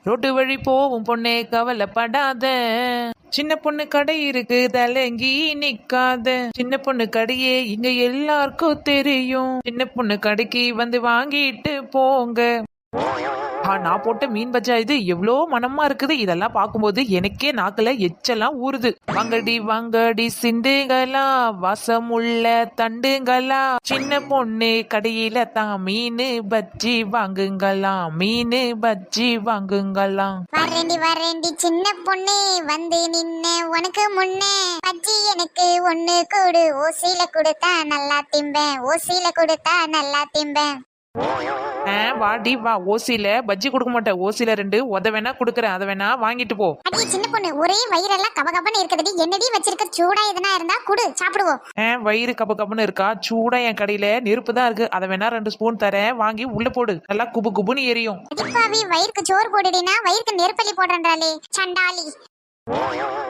Road வழி போவும் பொண்ணே கவலைப்படாத, சின்ன பொண்ணு கடை இருக்கு தலங்கி நிக்காத. சின்ன பொண்ணு கடையே இங்க எல்லாருக்கும் தெரியும், சின்ன பொண்ணு கடைக்கு வந்து வாங்கிட்டு போங்க. நான் போட்ட மீன் பஜ்ஜா இது எவ்வளோ மனமா இருக்குது. இதெல்லாம் பார்க்கும்போது எனக்கே நாக்குல எச்செல்லாம் ஊறுது. வாங்கடி வாங்கடி சிந்துங்களா, வாசமுள்ள தண்டுங்களா, சின்ன பொண்ணு கடையில தான் மீன் பஜ்ஜி வாங்குங்களா, மீன் பஜ்ஜி வாங்குங்களா. வரேண்டி சின்ன பொண்ணு வந்து நின்ன உனக்கு முன்னே, பஜ்ஜி எனக்கு ஒண்ணு கொடு, ஓசில கொடுத்தா நல்லா திம்பேன், ஓசில கொடுத்தா நல்லா திம்பேன். வாடி வா, ஓசில பஜ்ஜி கொடுக்க மாட்டேன், ஓசில 2 உத வேணா கொடுக்குறேன், அதை வேணா வாங்கிட்டு போ. அடி சின்ன பொண்ணு, ஒரே வயிறெல்லாம் கபகபன்னு இருக்குதுடி, என்னடி வச்சிருக்க? சூடா எதனா இருந்தா குடு, சாப்பிடுவோம். வயிறு கப்பு கப்புன்னு இருக்கா? சூடா என் கடையில நெருப்பு தான் இருக்கு, அதை வேணா 2 ஸ்பூன் தரேன், வாங்கி உள்ள போடு, நல்லா குபு குபுன்னு எரியும். அடிப்பாவி, வயிறுக்கு சோறு போடுடினா வயிறுக்கு நெருப்பள்ளி போடுறாளே சண்டாளி.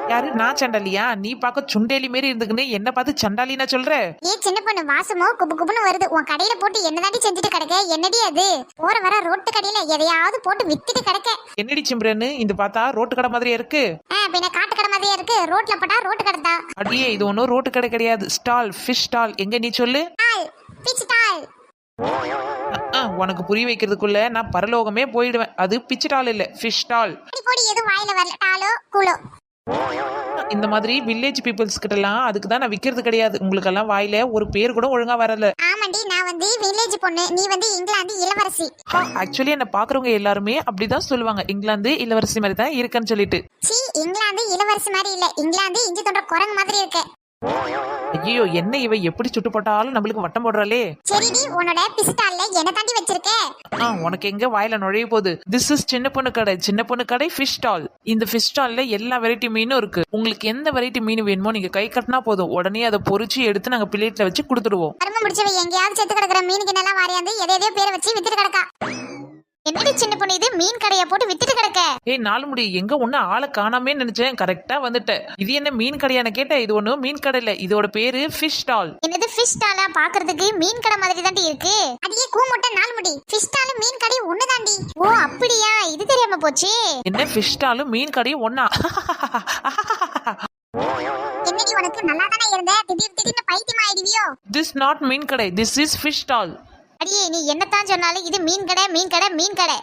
யாரு? நான் சண்டாலியா? நீ பாக்க சுண்டேலி மாரி இருந்துக்குன்னு என்ன பார்த்து சண்டாலினா சொல்ற? ஏ சின்ன பொண்ணு, வாசமோ குபு குபுன்னு வருது. உன் கடையில போட்டு என்னதாண்டி செஞ்சுட்டு கிடக்க? என்னடி அது? போற வர ரோட்டு கடையில எதையாவது போட்டு வித்துட்டு கிடக்க. என்னடி சிம்ரன்னு இந்த பார்த்தா ரோட்டு கடை மாதிரியா இருக்கு? பின்ன காட்டு கடை மாதிரியா இருக்கு? ரோட்ல போட்டா ரோட்டு கடை தான். அடியே, இது ஒன்னும் ரோட்டு கடை கிடையாது, ஸ்டால், ஃபிஷ் ஸ்டால். எங்க நீ சொல்லு. Pitch stall. உனக்கு புரிய வைக்கிறதுக்குள்ள நான் பரலோகமே போயிடுவேன். அது பிச்சு டால் இல்ல, ஃபிஷ் ஸ்டால். போடி, எதுவும் வாயில வரல. டாலோ கூலோ. இந்த மாதிரி வில்லேஜ் பீப்புள்ஸ் கிட்ட எல்லாம் அதுக்கு தான் நான் விக்கிறது கிடையாது. உங்களுக்கு எல்லாம் வாயில ஒரு பேர் கூட ஒழுங்கா வரல. ஆமாண்டி, நான் வந்து வில்லேஜ் பொண்ணு, நீ வந்து இங்கிலாந்து இளவரசி. ஆக்சுவலி என்ன பாக்குறவங்க எல்லாருமே அப்படிதான் சொல்லுவாங்க, இங்கிலாந்து இளவரசி மாதிரி தான் இருக்குன்னு சொல்லிட்டு. சீ, இங்கிலாந்து இளவரசி மாதிரி இல்ல, இங்கிலாந்து இஞ்சி தொன்ற குரங்கு மாதிரி இருக்கு. ஐயோ, என்ன இவ எப்படி சுட்டு போட்டாலும் நம்மளுக்கு வட்டம் போடுறாளே. சரிடி, உன்னோட பிஸ்டால்ல என்ன தாண்டி வச்சிருக்க? உனக்கு எங்க வாயில நுழைய போகுது? திஸ் இஸ் சின்ன பொண்ணு கடை, சின்ன பொண்ணு கடை ஃபிஷ் ஸ்டால். இந்த ஃபிஷ் ஸ்டால்ல எல்லா வெரைட்டி மீனும் இருக்கு. உங்களுக்கு எந்த வெரைட்டி மீன் வேணுமோ நீங்க கை கட்டினா போதும், உடனே அதை பொரிச்சு எடுத்து நாங்க பிளேட்ல வச்சு கொடுத்துடுவோம். அருமை முடிச்சவ, எங்கேயாவது செத்து கிடக்குற மீனுக்கு நல்லா வாரியாந்து எதையோ பேரை வச்சு வித்துட்டு கிடக்கா. என்னடி சின்ன பொண்ணு, இது மீன் கடையை போட்டு வித்துட்டு கிடக்க? நாலு முடி, எங்க ஒண்ணு ஆளை காணாமே நினைச்சேன், கரெக்டா வந்துட்டேன். இது என்ன மீன் கடையான கேட்ட? இது ஒண்ணு மீன் கடை இல்ல, இதோட பேரு ஃபிஷ் ஸ்டால். என்னது ஃபிஷ் ஸ்டாலா? பாக்குறதுக்கு மீன் கடை மாதிரி தாண்டி இருக்கு. அடியே கூமுட்ட நாலு முடி, ஃபிஷ் ஸ்டால் மீன் கடை ஒண்ணு தாண்டி. ஓ அப்படியா, இது தெரியாம போச்சு. என்ன ஃபிஷ் ஸ்டாலும் மீன் கடையும் ஒண்ணா? என்னடி உனக்கு நல்லா தானே இருந்த, திடீர்னு பைத்தியம் ஆயிடுவியோ? திஸ் நாட் மீன் கடை, திஸ் இஸ் ஃபிஷ் ஸ்டால். அடியே, நீ என்னத்தான் சொன்னாலும் இது மீன் கடை மீன் கடை மீன் கடை.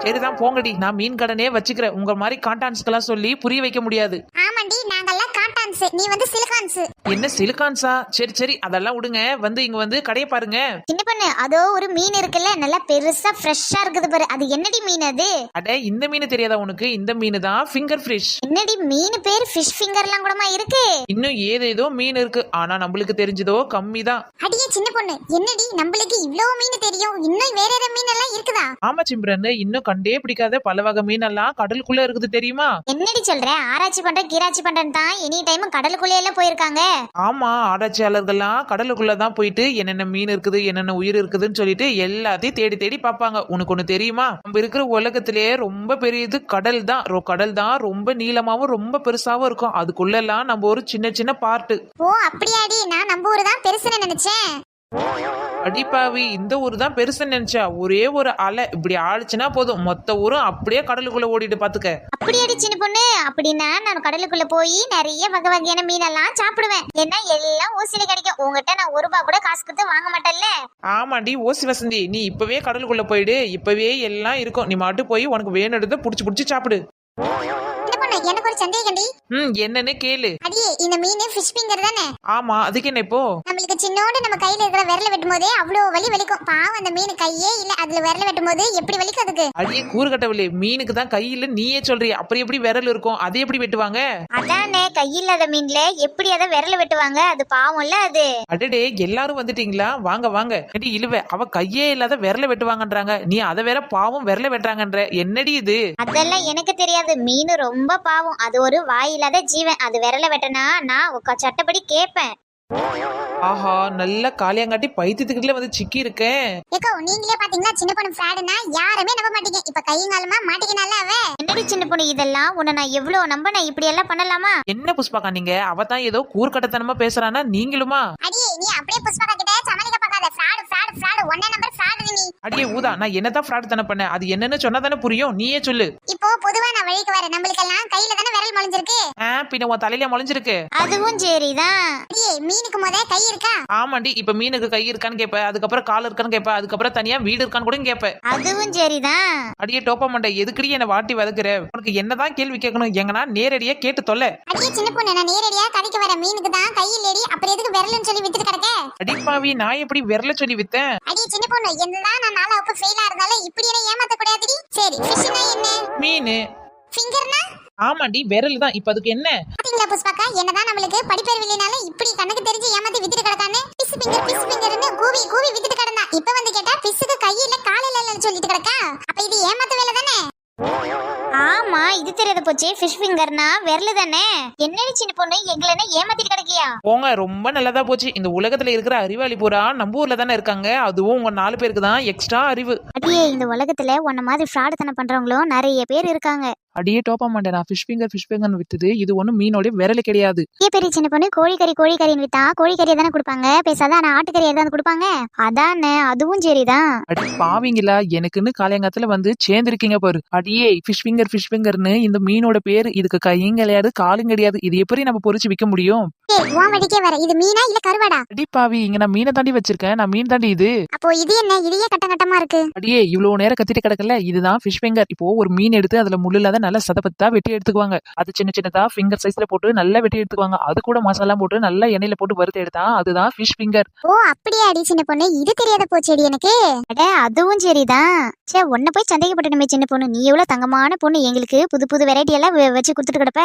சரிதான் போங்கடி, நான் மீன் கடனே வச்சுக்கிறேன். உங்க மாதிரி கான்டான்ஸ்க்கெல்லாம் சொல்லி புரிய வைக்க முடியாது. ஆமாண்டி, நாங்கெல்லாம் கான்டான்ஸ், நீ வந்து சிலிகான்ஸ். என்ன சிலிகான்ஸா? சரி சரி, அதெல்லாம் விடுங்க, வந்து இங்க வந்து கடையை பாருங்க. சின்ன பொண்ணு, அதோ ஒரு மீன் இருக்குல்ல, நல்லா பெருசா ஃப்ரெஷ்ஷா இருக்குது பாரு, அது என்னடி மீன் அது? அட, இந்த மீன் தெரியாதா உனக்கு? இந்த மீன் தான் ஃபிங்கர் ஃபிஷ். என்னடி மீன் பேர் ஃபிஷ் ஃபிங்கர்லாம் கூடமா இருக்கு? இன்னும் ஏதேதோ மீன் இருக்கு, ஆனா நம்மளுக்கு தெரிஞ்சதோ கம்மி தான். அடியே சின்ன பொண்ணு, என்னடி நம்மளுக்கு இவ்ளோ மீன் தெரியும், இன்னும் வேற ஏதாவது மீன் எல்லாம் இருக்குதா? ஆமா சிம்ரன், இன்னும் கண்டே பிடிக்காத பல வகை மீன் எல்லாம் கடலுக்குள்ள இருக்குது தெரியுமா? என்னடி சொல்ற? ஆராய்ச்சி பண்ற கீராய்ச்சி பண்றேன் தான் எனி டைம் கடலுக்குள்ளே எல்லாம் போயிருக்காங்க. ஆமா, ஆராய்ச்சியாளர்கள்லாம் கடலுக்குள்ளதான் போயிட்டு என்னென்ன மீன் இருக்குது, என்னென்ன உயிர் இருக்குதுன்னு சொல்லிட்டு எல்லாத்தையும் தேடி தேடி பாப்பாங்க. உனக்கு ஒண்ணு தெரியுமா? நம்ம இருக்கிற உலகத்திலேயே ரொம்ப பெரியது கடல் தான். கடல் தான் ரொம்ப நீளமாவும் ரொம்ப பெருசாவும் இருக்கும். அதுக்குள்ள எல்லாம் நம்ம ஒரு சின்ன சின்ன பார்ட். ஓ அப்படியாடி, நான் நம்ம ஊரு தான் பெருசுன்னு நினைச்சேன். அடிப்பாவி, இந்த ஊர் தான் பெருசுன்னு நினைச்சா? ஒரே ஒரு அலை இப்படி ஆடுச்சுன்னா போதும், மொத்த ஊரும் அப்படியே கடலுக்குள்ள ஓடிட்டு பாத்துக்க. அப்படியாடி சின்ன பொண்ணு, அப்படின்னா நான் கடலுக்குள்ள போய் நிறைய வகை வகையான மீனெல்லாம் சாப்பிடுவேன். ஏன்னா எல்லாம் ஓசில கிடைக்கும், உங்ககிட்ட நான் ₹1 கூட காசு கொடுத்து வாங்க மாட்டேன்ல. ஆமாண்டி ஓசி வசந்தி, நீ இப்பவே கடலுக்குள்ள போயிடு, இப்பவே எல்லாம் இருக்கும். நீ மட்டும் போய் உனக்கு வேணும் எடுத்து புடிச்சு புடிச்சு சாப்பிடு. எனக்கு ஒரு சந்தேகம்டி. என்னன்னு கேளு. அடியே, இந்த மீன் ஃபிஷ் ஃபிங்கர் தானே? ஆமா, அதுக்கு என்ன இப்போ? நம்மளுக்கு சின்னோண்டு நம்ம கையில இருக்கிற விரல வெட்டும் போதே அவ்வளவு வலி வலிக்கும். பாவம், அந்த மீன் கையே இல்ல, அதுல விரல வெட்டும் போது எப்படி வலிக்கும் அதுக்கு? அடியே கூறுகட்டவில்லை, மீனுக்கு தான் கை இல்ல நீயே சொல்றிய, அப்புறம் எப்படி விரல் இருக்கும்? அதை எப்படி வெட்டுவாங்க? அதானே, கை இல்லாத மீன்ல எப்படி அதை விரல வெட்டுவாங்க? அது பாவம் இல்ல அது. அடடே, எல்லாரும் வந்துட்டீங்களா? வாங்க வாங்க. அடி இழுவ, அவ கையே இல்லாத விரல வெட்டுவாங்கன்றாங்க, நீ அதை வேற பாவம் விரல வெட்டுறாங்கன்ற. என்னடி இது? அதெல்லாம் எனக்கு தெரியாது. மீன் ரொம்ப பாவம், அது ஒரு வாயில்லாத ஜீவன். அது விரல வெட்டனா நான் சட்டப்படி கேட்பேன். ஆஹா, நல்ல காளியாங்காட்டி பைத்தியத்துக்கிட்டே வந்து சிக்கி இருக்கேன். ஏக்கோ, நீங்களே பாத்தீங்களா சின்ன பொண்ணு ஃப்ராடுனா யாருமே நம்ப மாட்டீங்க. இப்ப கையங்காலமா மாட்டிக்கினால அவ. என்னடி சின்ன பொண்ணு, இதெல்லாம் உன்னை நான் எவ்வளவு நம்பன, இப்படி எல்லாம் பண்ணலாமா? என்ன புஷ்பாக்கா நீங்க? அவ தான் ஏதோ கூர்க்கட்டத்தனமா பேசுறானா, நீங்களுமா? அடியே, நீ அப்படியே புஷ்பாக்கா கிட்ட சமாளிக்க பார்க்காத. ஃப்ராடு ஃப்ராடு ஃப்ராடு, ஒண்ணே நம்பர் ஃப்ராடு நீ. அடியே ஊதா, நான் என்னதான் ஃப்ராட் தானே பண்ணேன், அது என்னன்னு சொன்னா தானே புரியும், நீயே சொல்லு. இப்போ பொதுவா நான் வழிக்கு வரேன், நம்மளுக்கு எல்லாம் கையில தானே விரல் முளைஞ்சிருக்கு. பின்ன உன் தலையில முளைஞ்சிருக்கு. அதுவும் சரிதான். அடியே மீனுக்கு முத கை இருக்கா? ஆமாண்டி, இப்ப மீனுக்கு கை இருக்கான்னு கேப்ப, அதுக்கப்புறம் கால் இருக்கான்னு கேப்ப, அதுக்கப்புறம் தனியா வீடு இருக்கான்னு கூட கேப்ப. அதுவும் சரிதான். அடியே டோப்பா மண்டை, எதுக்கடி என்ன வாட்டி வதக்குற? உனக்கு என்னதான் கேள்வி கேட்கணும், எங்கன்னா நேரடியா கேட்டு தொல்ல. அடியே சின்ன பொண்ணு, நான் நேரடியா கடைக்கு வர மீனுக்கு தான் கை இல்லடி, அப்புறம் எதுக்கு விரல்னு சொல்லி வித்துட்டு கிடக்க? அடிப்பாவி, நான் எப்படி விரல சொல்லி வித்தேன்? அடியே சின்ன பொண்ணு, என்னதான் நான் 4 வகுப்பு ஃபெயிலா இருந்தாலும் இப்படி என்ன ஏமாத்த கூடாதுடி. சரி, ஃபிஷ்னா என்ன? மீன். ஃபிங்கர்னா? ஆமாண்டி, விரல் தான். இப்ப அதுக்கு என்ன? பாத்தீங்களா புஷ்பாக்கா, என்னதான் நம்மளுக்கு படிப்பறிவு இல்லைனாலும் இப்படி கணக்கு தெரிஞ்சு ஏமாத்தி வித்துட்டு கிடக்கானே. பிஸ் ஃபிங்கர்னு கூவி கூவி வித்துட்டு கிடந்தா. இப்ப வந்து கேட்டா பிஸ்ஸுக்கு கை இல்ல கால் இல்லன்னு சொல்லிட்டு கிடக்கா. அப்ப இது ஏமாத்த வேலை தானே? ஆமா, இது தெரியாத போச்சு. ஃபிஷ் ஃபிங்கர்னா விரல தானே. என்னடி சின்ன பொண்ணு, எங்களை என்ன ஏமாத்திட்டு கிடக்கியா? போங்க, ரொம்ப நல்லதா போச்சு. இந்த உலகத்துல இருக்கிற அறிவாளி பூரா நம்ம ஊர்ல தானே இருக்காங்க, அதுவும் உங்க 4 பேருக்கு தான் எக்ஸ்ட்ரா அறிவு. அடியே, இந்த உலகத்துல உன்ன மாதிரி ஃப்ராட் தானே பண்றவங்களும் நிறைய பேர் இருக்காங்க. அடியே டோப்பா மாட்டேன், நான் ஃபிஷ் ஃபிங்கர் வித்தது இது ஒன்றும் மீனோட விரல கிடையாது. பெரிய சின்ன பொண்ணு, கோழிக்கறின்னு வித்தா கோழிக்கறியை தானே கொடுப்பாங்க, பேசாத. ஆனா ஆட்டுக்கறியை தான் கொடுப்பாங்க. அதானே, அதுவும் சரிதான். அடி பாவீங்களா, எனக்குன்னு காலையங்கத்துல வந்து சேர்ந்திருக்கீங்க பாரு. அடியே ஃபிஷ் ஃபிங்கர்னு இந்த மீனோட பேரு. இதுக்கு கையும் கிடையாது காலும் கிடையாது. இது எப்படி நம்ம பொரிச்சு விற்க முடியும்? ஏய், உன் வடிக்கே வர, இது மீனா இல்ல கருவாடா? அடி பாவி, இங்க நான் மீனை தாண்டி வச்சிருக்கேன், நான் மீன் தாண்டி இது. அப்போ இது என்ன, இதையே கட்டமா இருக்கு? அடியே, இவ்வளவு நேரம் கத்திட்டு கிடக்கல, இதுதான் ஃபிஷ் ஃபிங்கர். இப்போ ஒரு மீன் எடுத்து அதுல முள்ளு இல்லாத நல்லா சதப்பத்தா வெட்டி எடுத்துக்குவாங்க. அது சின்ன சின்னதா ஃபிங்கர் சைஸ்ல போட்டு நல்லா வெட்டி எடுத்துக்குவாங்க. அது கூட மசாலா போட்டு நல்லா எண்ணெயில போட்டு வறுத்து எடுத்தா அதுதான் ஃபிஷ் ஃபிங்கர். ஓ அப்படியே அடி சின்ன பொண்ணு, இது தெரியாத போச்சேடி எனக்கு. அட, அதுவும் சரிதான். சே, உன்ன போய் சந்தேகப்பட்டுமே சின்ன பொண்ணு. நீ எவ்வளவு தங்கமான பொண்ணு, எங்களுக்கு புது புது வெரைட்டி எல்லாம் வச்சு கொடுத்துட்டு கிடப்ப.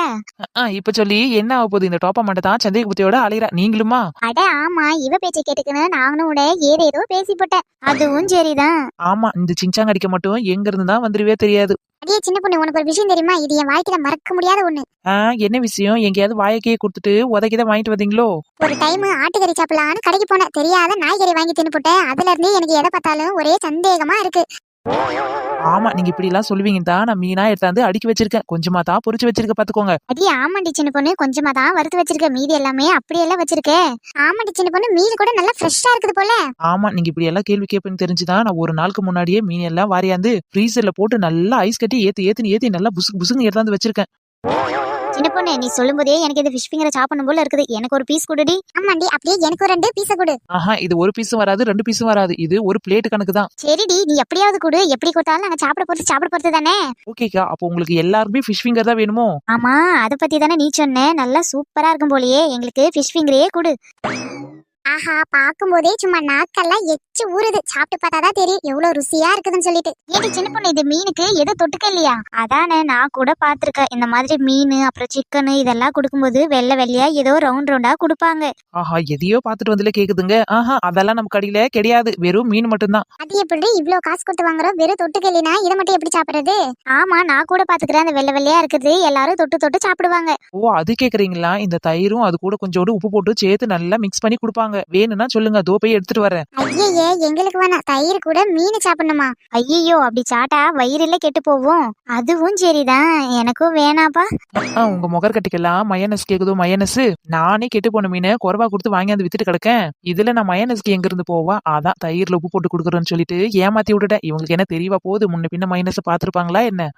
இப்ப சொல்லி என்ன ஆக போகுது? இந்த டோப்பா மட்டும் தான் சந்தேக புத்தியோட அலையிறா, நீங்களுமா? அட ஆமா, இவ பேச்சை கேட்டுக்குன்னு நானும் கூட ஏதேதோ பேசி போட்டேன். அதுவும் சரிதான். ஆமா, இந்த சிஞ்சாங்கடிக்க மட்டும் எங்க இருந்து தான் வந்துருவே தெரியாது. அடியே சின்ன பொண்ணு, உனக்கு ஒரு விஷயம் தெரியுமா? இது என் வாழ்க்கையில மறக்க முடியாத ஒண்ணு. என்ன விஷயம்? எங்கேயாவது வாயக்கையே கொடுத்துட்டு உதக்கிதான் வாங்கிட்டு வந்தீங்களோ? ஒரு டைம் ஆட்டுக்கறி சாப்பிடலான்னு கடைக்கு போனேன், தெரியாத நாய்கறி வாங்கி தின்னு போட்டேன். அதுல இருந்து எனக்கு எதை பார்த்தாலும் ஒரே சந்தேகமா இருக்கு. ஆமா, நீங்க இப்படி எல்லாம் சொல்லுவீங்க தான் நான் மீனா எடுத்தாந்து அடுக்கி வச்சிருக்கேன். கொஞ்சமா தான் பொரிச்சு வச்சிருக்க, பாத்துக்கோங்க. அடி ஆமாண்டி சின்ன பொண்ணு, கொஞ்சமா தான் வறுத்து வச்சிருக்க, மீதி எல்லாமே அப்படியெல்லாம் வச்சிருக்க. ஆமாண்டி சின்ன பொண்ணு, மீன் கூட நல்லா ஃப்ரெஷ்ஷா இருக்குது போல. ஆமா, நீங்க இப்படி எல்லாம் கேள்வி கேட்பேன்னு தெரிஞ்சுதான் நான் ஒரு நாளுக்கு முன்னாடியே மீன் எல்லாம் வாரியாந்து ஃப்ரீசர்ல போட்டு நல்லா ஐஸ் கட்டி ஏத்தி நல்லா புசுங்க எடுத்தாந்து வச்சிருக்கேன். சின்ன பொண்ணு, நீ சொல்லும் போதே எனக்கு இந்த ஃபிஷ் ஃபிங்கரை சாப்பிடணும் போல இருக்குது. எனக்கு ஒரு பீஸ் கொடுடி. ஆமாண்டி, அப்படியே எனக்கு 2 பீஸ கொடு. இது ஒரு பீஸும் வராது, 2 பீஸும் வராது, இது ஒரு பிளேட் கணக்கு தான். சரிடி, நீ எப்படியாவது கொடு. எப்படி கொடுத்தாலும் நாங்க சாப்பிட போறது தானே. ஓகேக்கா, அப்போ உங்களுக்கு எல்லாருமே ஃபிஷ் ஃபிங்கர் தான் வேணுமோ? ஆமா, அத பத்தி தானே நீ சொன்ன. நல்லா சூப்பரா இருக்கும் போலயே, எங்களுக்கு ஃபிஷ் ஃபிங்கரே கொடு. ஆஹா, பாக்கும்போதே சும்மா நாக்கெல்லாம் எச்சு ஊறுது. சாப்பிட்டு பார்த்தாதான் தெரியும் எவ்வளவு ருசியா இருக்குதுன்னு சொல்லிட்டு. ஏடி சின்ன பொண்ணு, இது மீனுக்கு எதோ தொட்டுக்க இல்லையா? அதானே, நான் கூட பாத்திருக்கேன். இந்த மாதிரி மீன் அப்புறம் சிக்கன் இதெல்லாம் கொடுக்கும்போது வெள்ளையா ஏதோ ரவுண்டா கொடுப்பாங்க. எதையோ பாத்துட்டு வந்துல கேக்குதுங்க. அதெல்லாம் நம்ம கடையில கிடையாது, வெறும் மீன் மட்டும்தான். அது எப்படி இவ்வளவு காசு கொடுத்து வாங்குறோம், வெறும் தொட்டுக்க இல்லைனா இதை மட்டும் எப்படி சாப்பிடுறது? ஆமா, நான் கூட பாத்துக்கிறேன். அந்த வெள்ளையா இருக்குது எல்லாரும் தொட்டு சாப்பிடுவாங்க. ஓ, அது கேக்குறீங்களா? இந்த தயிரும் அது கூட கொஞ்சோண்டு உப்பு போட்டு சேர்த்து நல்லா மிக்ஸ் பண்ணி கொடுப்பாங்க. வேணும்னா சொல்லுங்க, தோ போய் எடுத்துட்டு வரேன். ஐயே, எங்களுக்கு வேணாம். தயிர் கூட மீன் சாப்பிடணுமா? ஐயோ, அப்படி சாட்டா வயிறுல கெட்டு போவோம். அதுவும் சரிதான், எனக்கும் வேணாப்பா. உங்க முகர் கட்டிக்கலாம் மயனஸ் கேக்குதோ? மயனஸ் நானே கெட்டு போன மீனை குறைவா கொடுத்து வாங்கி வந்து வித்துட்டு கிடக்கேன். இதுல நான் மயனஸ்க்கு எங்க இருந்து போவா? அதான் தயிர்ல உப்பு போட்டு கொடுக்குறேன்னு சொல்லிட்டு ஏமாத்தி விட்டுட்டேன். இவங்களுக்கு என்ன தெரியவா போகுது? முன்ன பின்ன மைனஸ் பாத்துருப்பாங்களா என்ன?